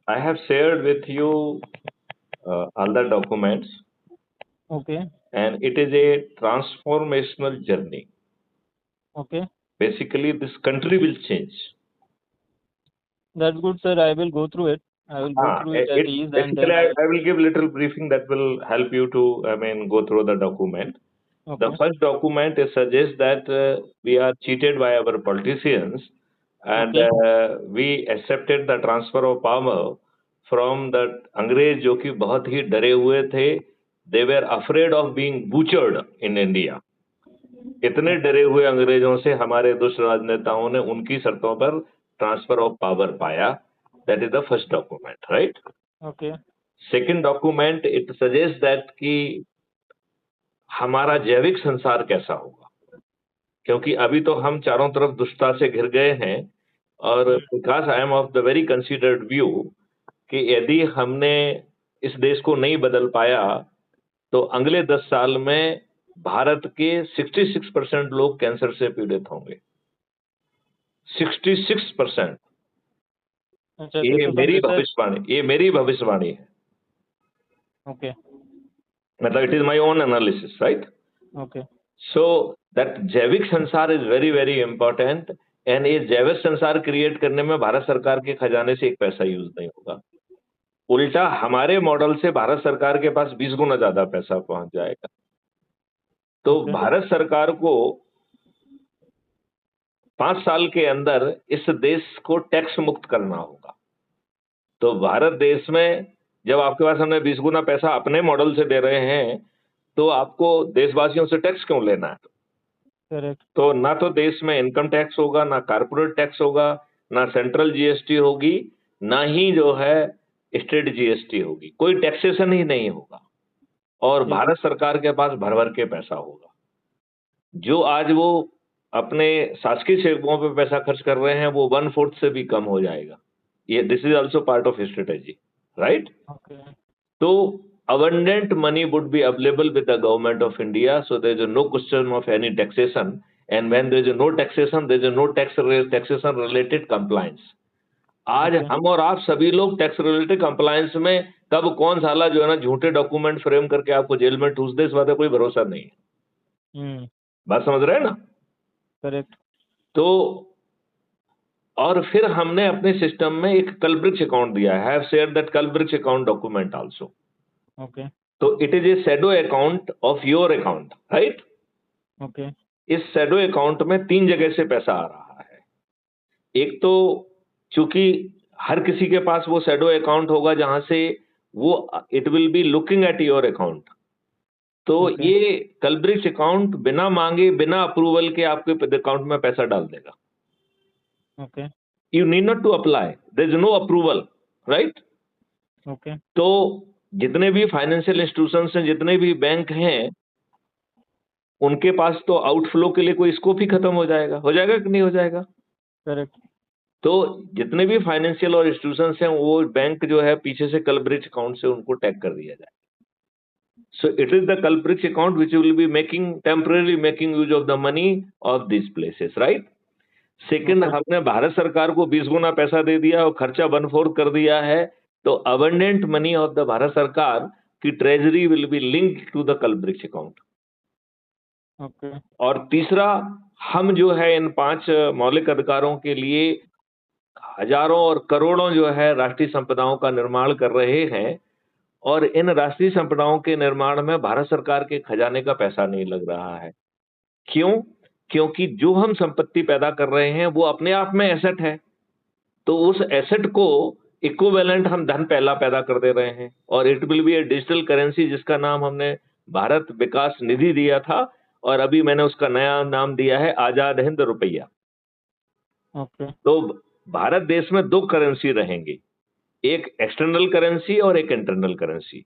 I have shared with you all the documents, Okay. and it is a transformational journey. Okay. Basically, this country will change. That's good, sir. I will go through it. I will go through it at It ease, and basically then I will give little briefing that will help you to, I mean, go through the document. The okay. first document it suggests that we are cheated by our politicians, and Okay. we accepted the transfer of power from the अंग्रेज जो कि बहुत ही डरे हुए थे. They were afraid of being butchered in India. इतने डरे हुए अंग्रेजों से हमारे दुष्ट राजनेताओं ने उनकी शर्तों पर ट्रांसफर ऑफ पावर पाया. That is the first document, right? Okay. Second document it suggest that कि हमारा जैविक संसार कैसा होगा, क्योंकि अभी तो हम चारों तरफ दुष्टता से घिर गए हैं. और because I am of the very considered view कि यदि हमने इस देश को नहीं बदल पाया तो अगले 10 साल में भारत के 66% लोग कैंसर से पीड़ित होंगे. 66%. अच्छा, ये तो मेरी समझे भविष्यवाणी है. ओके. मतलब it is my own analysis, right? Okay. So that जैविक संसार is very very important. And ये जैविक संसार क्रिएट करने में भारत सरकार के खजाने से एक पैसा यूज नहीं होगा. उल्टा हमारे मॉडल से भारत सरकार के पास 20 गुना ज्यादा पैसा पहुंच जाएगा. तो Okay. भारत सरकार को 5 साल के अंदर इस देश को टैक्स मुक्त करना होगा. तो भारत देश में जब आपके पास हमने 20 गुना पैसा अपने मॉडल से दे रहे हैं तो आपको देशवासियों से टैक्स क्यों लेना है? करेक्ट. तो ना तो देश में इनकम टैक्स होगा, ना कारपोरेट टैक्स होगा, ना सेंट्रल जीएसटी होगी, ना ही जो है स्टेट जीएसटी होगी. कोई टैक्सेशन ही नहीं होगा. और भारत सरकार के पास भर भर के पैसा होगा. जो आज वो अपने शासकीय सेवकों पे पैसा खर्च कर रहे हैं वो 1/4 से भी कम हो जाएगा. ये this is also part of strategy, right? Okay. तो abundant money would be available with the government of India, so there is no question of any taxation, and when there is no taxation, there is no taxation related compliance. आज हम और आप सभी लोग tax related compliance में कब कौन साला जो है ना झूठे डॉक्यूमेंट फ्रेम करके आपको जेल में ठूस दे, इस बात का कोई भरोसा नहीं है. बात समझ रहे हैं ना? करेक्ट. तो और फिर हमने अपने सिस्टम में एक कलब्रिक्स अकाउंट दिया है. हैव शेयर दैट कलब्रिक्स अकाउंट डॉक्यूमेंट आल्सो. ओके. तो it is a shadow account of your account, right? Okay. इस शैडो अकाउंट में 3 जगह से पैसा आ रहा है. एक तो चूंकि हर किसी के पास वो शैडो अकाउंट होगा जहां से वो it will be looking at your account. तो ये कलब्रिक्स अकाउंट बिना मांगे, बिना अप्रूवल के आपके अकाउंट में पैसा डाल देगा. Okay. You need not to apply, there is no approval, right? Okay. तो जितने भी फाइनेंशियल इंस्टीट्यूशंस हैं, जितने भी बैंक हैं, उनके पास तो आउटफ्लो के लिए कोई स्कोप ही खत्म हो जाएगा कि नहीं हो जाएगा? करेक्ट. तो जितने भी फाइनेंशियल और इंस्टीट्यूशंस हैं वो बैंक जो है पीछे से कलब्रिक्स अकाउंट से उनको टैग कर दिया जाए. सो इट इज द कलब्रिक्स account which will be temporary making use of the money of this places, right? Second, हमने भारत सरकार को 20 गुना पैसा दे दिया और खर्चा 1/4 कर दिया है. तो abundant money of the Bharat सरकार की treasury will be link to the कलब्रिक्स अकाउंट. ओके. और तीसरा, हम जो है इन 5 मौलिक अधिकारों के लिए हजारों और करोड़ों जो है राष्ट्रीय संपदाओं का निर्माण कर रहे हैं. और इन राष्ट्रीय संपदाओं के निर्माण में भारत सरकार के खजाने का पैसा नहीं लग रहा है. क्यों? क्योंकि जो हम संपत्ति पैदा कर रहे हैं वो अपने आप में एसेट है. तो उस एसेट को इक्विवेलेंट हम धन पहला पैदा कर दे रहे हैं. और it will be A digital currency जिसका नाम हमने भारत विकास निधि दिया था, और अभी मैंने उसका नया नाम दिया है आजाद हिंद रुपया. ओके. तो भारत देश में 2 करेंसी रहेंगी, एक एक्सटर्नल करेंसी और एक इंटरनल करेंसी.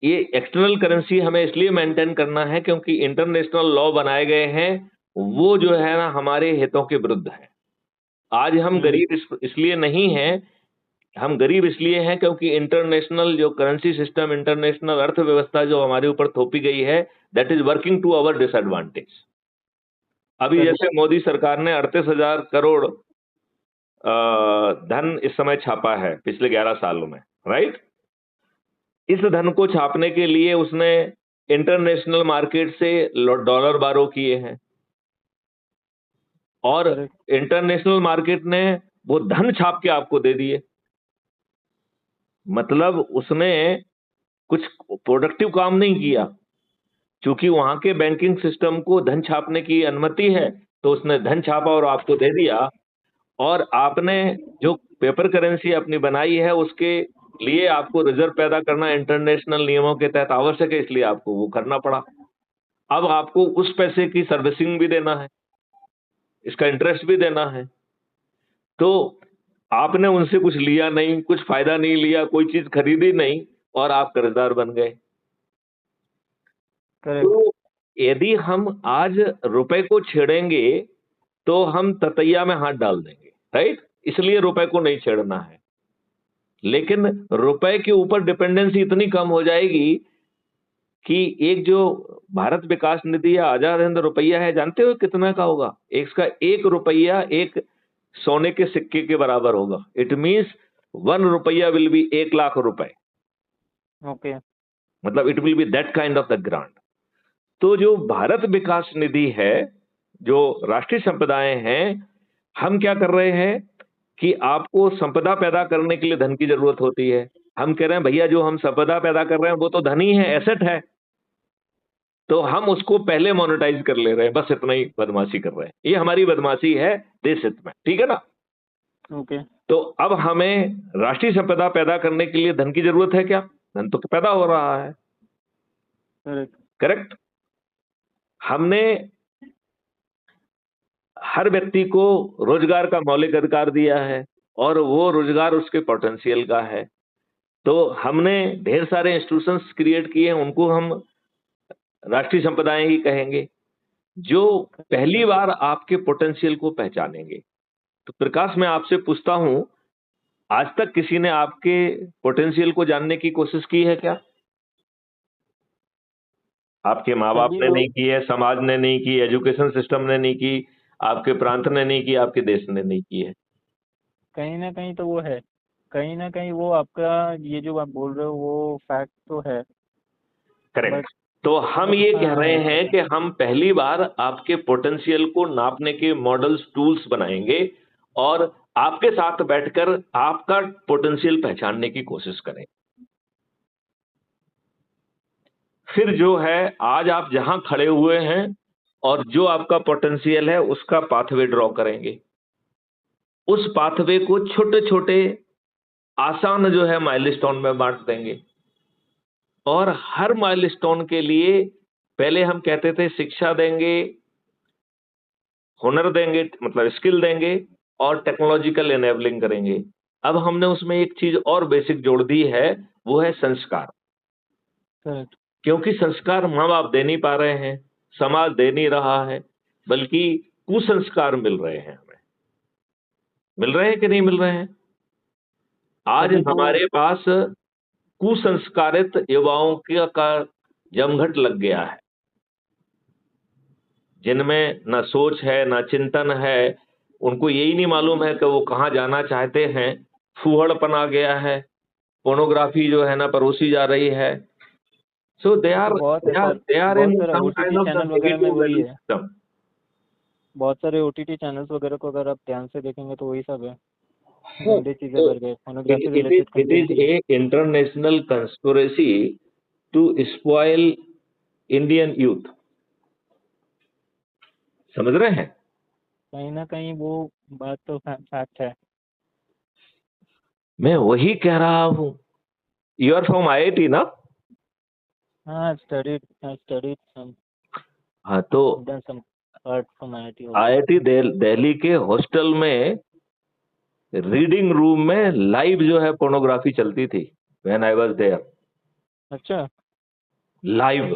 ये एक्सटर्नल करेंसी हमें इसलिए मेंटेन करना है क्योंकि इंटरनेशनल लॉ बनाए गए हैं वो जो है ना हमारे हितों के विरुद्ध है. आज हम गरीब इसलिए नहीं हैं, हम गरीब इसलिए हैं क्योंकि इंटरनेशनल जो करेंसी सिस्टम, इंटरनेशनल अर्थव्यवस्था जो हमारे ऊपर थोपी गई है, that is working to our disadvantage. अभी जैसे मोदी सरकार ने 38,000 करोड़ धन इस समय छापा है पिछले 11 सालों में, राइट? इस धन को छापने के लिए उसने इंटरनेशनल मार्केट से डॉलर बारो किए हैं और करेक्ट। इंटरनेशनल मार्केट ने वो धन छाप के आपको दे दिए। मतलब उसने कुछ प्रोडक्टिव काम नहीं किया, क्योंकि वहां के बैंकिंग सिस्टम को धन छापने की अनुमति है, तो उसने धन छापा और आपको दे दिया। और आपने जो पेपर करेंसी अपनी बनाई है, उसके लिए आपको रिजर्व पैदा करना इंटरनेशनल नियमों के तहत आवश्यक है, इसलिए आपको वो करना पड़ा। अब आपको उस पैसे की सर्विसिंग भी देना है, इसका इंटरेस्ट भी देना है। तो आपने उनसे कुछ लिया नहीं, कुछ फायदा नहीं लिया, कोई चीज खरीदी नहीं और आप कर्जदार बन गए। करेक्ट। तो यदि हम आज रुपए को छेड़ेंगे तो हम ततैया में हाथ डाल देंगे, राइट? इसलिए रुपए को नहीं छेड़ना है। लेकिन रुपए के ऊपर डिपेंडेंसी इतनी कम हो जाएगी कि एक जो भारत विकास निधि या आजाद हिंद रुपया है, जानते हो कितना का होगा? इसका 1 रुपया एक सोने के सिक्के के बराबर होगा। इट मीन्स 1 रुपया विल बी 1 लाख रुपए। ओके। मतलब it will be that kind of the grant. तो जो भारत विकास निधि है, जो राष्ट्रीय संपदाएं हैं, हम क्या कर रहे हैं कि आपको संपदा पैदा करने के लिए धन की जरूरत होती है। हम कह रहे हैं भैया जो हम संपदा पैदा कर रहे हैं वो तो धन ही है, एसेट है, तो हम उसको पहले मोनेटाइज कर ले रहे हैं। बस इतना ही बदमाशी कर रहे हैं। ये हमारी बदमाशी है देश हित में, ठीक है ना? ओके। तो अब हमें राष्ट्रीय संपदा पैदा करने के लिए धन की जरूरत है क्या? धन तो पैदा हो रहा है, करेक्ट। करेक्ट? हमने हर व्यक्ति को रोजगार का मौलिक अधिकार दिया है और वो रोजगार उसके पोटेंशियल का है। तो हमने ढेर सारे इंस्टीट्यूशंस क्रिएट किए हैं, उनको हम राष्ट्रीय संपदाएं ही कहेंगे, जो पहली बार आपके पोटेंशियल को पहचानेंगे। तो प्रकाश, मैं आपसे पूछता हूं, आज तक किसी ने आपके पोटेंशियल को जानने की कोशिश की है क्या? आपके माँ बाप सभी ने नहीं लोग की है, समाज ने नहीं की, एजुकेशन सिस्टम ने नहीं की, आपके प्रांत ने नहीं की, आपके देश ने नहीं की है। कहीं ना कहीं तो वो है, कहीं ना कहीं वो आपका ये जो आप बोल रहे हो वो फैक्ट तो है। करेक्ट। बट तो हम ये कह रहे हैं कि हम पहली बार आपके पोटेंशियल को नापने के मॉडल्स, टूल्स बनाएंगे और आपके साथ बैठकर आपका पोटेंशियल पहचानने की कोशिश करें। फिर जो है, आज आप जहां खड़े हुए हैं और जो आपका पोटेंशियल है उसका पाथवे ड्रॉ करेंगे। उस पाथवे को छोटे छोटे आसान जो है माइलस्टोन में बांट देंगे और हर माइलस्टोन के लिए पहले हम कहते थे शिक्षा देंगे, हुनर देंगे, मतलब स्किल देंगे और टेक्नोलॉजिकल एनेबलिंग करेंगे। अब हमने उसमें एक चीज और बेसिक जोड़ दी है, वो है संस्कार। करेक्ट। क्योंकि संस्कार माँ बाप दे नहीं पा रहे हैं, समाज दे नहीं रहा है, बल्कि कुसंस्कार मिल रहे हैं। हमें मिल रहे हैं कि नहीं मिल रहे हैं? आज सभी को हमारे पास कुसंस्कारित युवाओं का जमघट लग गया है, जिनमें ना सोच है, ना चिंतन है। उनको यही नहीं मालूम है कि वो कहाँ जाना चाहते हैं। फूहड़पन आ गया है, पोर्नोग्राफी जो है ना परोसी जा रही है। सो दे ये आर तो बहुत है सर, दे आर बहुत इन सारे some OTT kind of the channel वगैरह में नेगेटिव वही वैल्यू है। सिस्टम। बहुत सारे ओटीटी चैनल्स वगैरह को अगर आप ध्यान से देखेंगे तो वही सब है, No, गंदी चीजें so भर गए, phonography it related is content ही है। a international conspiracy to spoil Indian youth। समझ रहे हैं? कहीं ना कहीं वो बात तो फैक्ट है। मैं वही कह रहा हूं। यू आर फ्रॉम आईआईटी ना? हाँ, स्टडीड सम, हाँ, तो done some part from IIT also. IIT Delhi के हॉस्टल में रीडिंग रूम में लाइव जो है पोर्नोग्राफी चलती थी व्हेन आई वाज देयर। अच्छा। लाइव,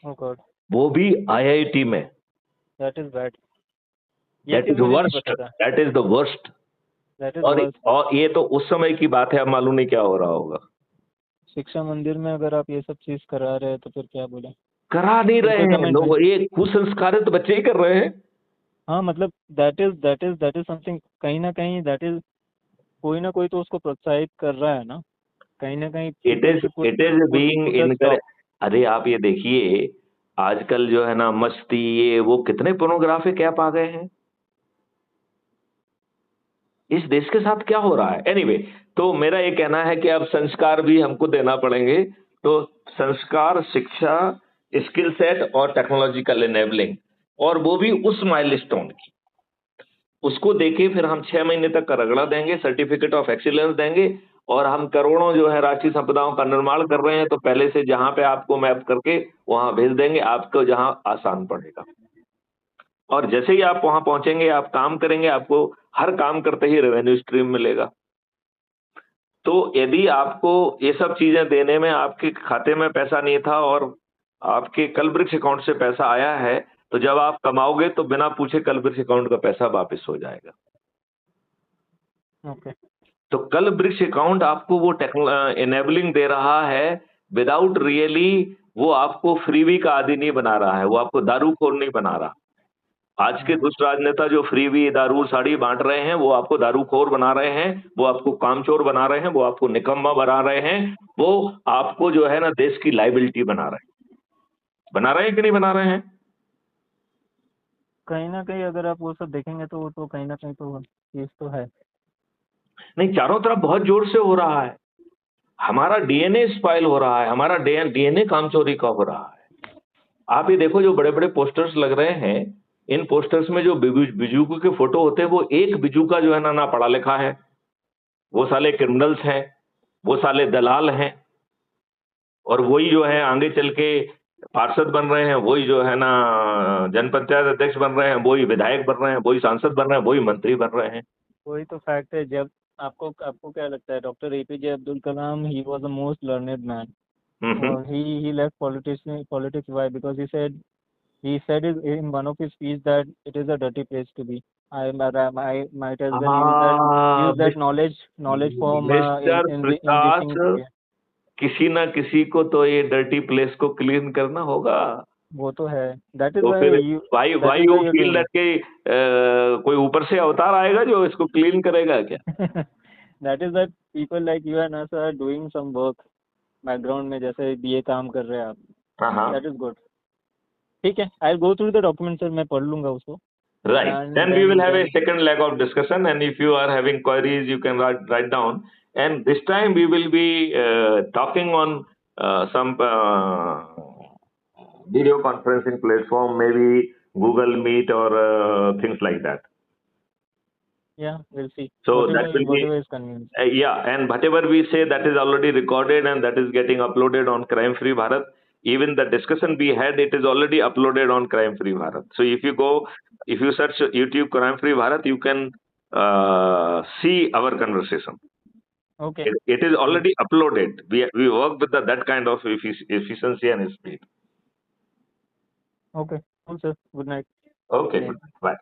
ओ गॉड, वो भी आईआईटी में। That is bad. ये दैट चीज इज मुझे नहीं वर्स्ट, पता था। That is the worst. That is और वर्स्ट। और ये तो उस समय की बात है, अब मालूम नहीं क्या हो रहा होगा। शिक्षा मंदिर में अगर आप ये सब चीज करा रहे हैं तो फिर क्या बोले। करा नहीं रहे कोई हैं कमेंट नहीं। लोग, ये कुसंस्कारित बच्चे ही कर रहे हैं। हाँ मतलब दैट इज समथिंग, कहीं ना कहीं दैट इज, कोई ना कोई तो उसको प्रोत्साहित कर रहा है ना कहीं it people is should put it is put being put a इनकर स्टॉप। अरे आप ये देखिए, आजकल जो है ना मस्ती, ये वो कितने पोर्नोग्राफिक ऐप आ गए हैं। इस देश के साथ क्या हो रहा है? एनीवे तो मेरा ये कहना है कि अब संस्कार भी हमको देना पड़ेंगे। तो संस्कार, शिक्षा, स्किल सेट और टेक्नोलॉजिकल इनेबलिंग, और वो भी उस माइलस्टोन की, उसको देके फिर हम 6 महीने तक का रगड़ा देंगे, सर्टिफिकेट ऑफ एक्सीलेंस देंगे। और हम करोड़ों जो है राष्ट्रीय संपदाओं का निर्माण कर रहे हैं, तो पहले से जहां पे आपको मैप करके वहां भेज देंगे, आपको जहां आसान पड़ेगा। और जैसे ही आप वहां पहुंचेंगे, आप काम करेंगे, आपको हर काम करते ही रेवेन्यू स्ट्रीम मिलेगा। तो यदि आपको ये सब चीजें देने में आपके खाते में पैसा नहीं था और आपके कलवृक्ष अकाउंट से पैसा आया है, तो जब आप कमाओगे तो बिना पूछे कलवृक्ष अकाउंट का पैसा वापस हो जाएगा। ओके। तो कल वृक्ष अकाउंट आपको वो एनेबलिंग दे रहा है, विदाउट रियली वो आपको फ्रीबी का आदि नहीं बना रहा है, वो आपको दारूखोर नहीं बना रहा। आज के दुष्ट राजनेता जो फ्रीबी, दारू, साड़ी बांट रहे हैं, वो आपको दारूखोर बना रहे हैं, वो आपको कामचोर बना रहे हैं, वो आपको निकम्मा बना रहे हैं, वो आपको जो है ना देश की लाइबिलिटी बना रहे हैं कि नहीं बना रहे हैं? कहीं ना कहीं अगर आप वो सब देखेंगे तो वो तो कहीं ना कहीं तो चीज तो है। नहीं, चारों तरफ बहुत जोर से हो रहा है। हमारा डीएनए स्पाइल हो रहा है, हमारा डीएनए कामचोरी का हो रहा है। आप ये देखो, जो बड़े बड़े पोस्टर्स लग रहे हैं, इन पोस्टर्स में जो बिजूकू के फोटो होते हैं, वो एक बिजू का जो है ना पढ़ा लिखा है, वो साले क्रिमिनल्स हैं, वो साले दलाल हैं। और वही जो है आगे चल के पार्षद बन रहे हैं, वही जो है ना जनपंचायत अध्यक्ष बन रहे हैं, वही विधायक बन रहे हैं, वही सांसद बन रहे हैं, वही मंत्री बन रहे हैं। वही तो फैक्ट है। जब आपको आपको क्या लगता है, doctor APJ Abdul Kalam, he was the most learned man, hmm. और he left politics why? Because he said in one of his speech that it is a dirty place to be. I might as well हाँ, use that knowledge from mister enriching. प्रकाश, किसी ना किसी को तो ये dirty place को clean करना होगा। वो तो है, that is तो why फिर you why that why is you why you're feel doing that कि कोई ऊपर से अवतार आएगा जो इसको क्लीन करेगा क्या? it. That is that people like you and us are doing some work background में, जैसे ये काम कर रहे हैं आप। हाँ हाँ। That is good. ठीक है, I'll go through the document sir, मैं पढ़ लूंगा उसको। Right. and Then we then will have a then second leg of discussion, and if you are having queries, you can write down. And this time we will be talking on some video conferencing platform, maybe Google Meet or things like that. yeah, we'll see So that will be whatever is convenient. yeah, and whatever we say, that is already recorded and that is getting uploaded on Crime Free Bharat. Even the discussion we had, it is already uploaded on Crime Free Bharat. So if you search YouTube Crime Free Bharat, you can see our conversation. Okay. It is already uploaded. We work with that kind of efficiency and speed. Okay, cool sir, good night. Okay, Yeah. good. Bye.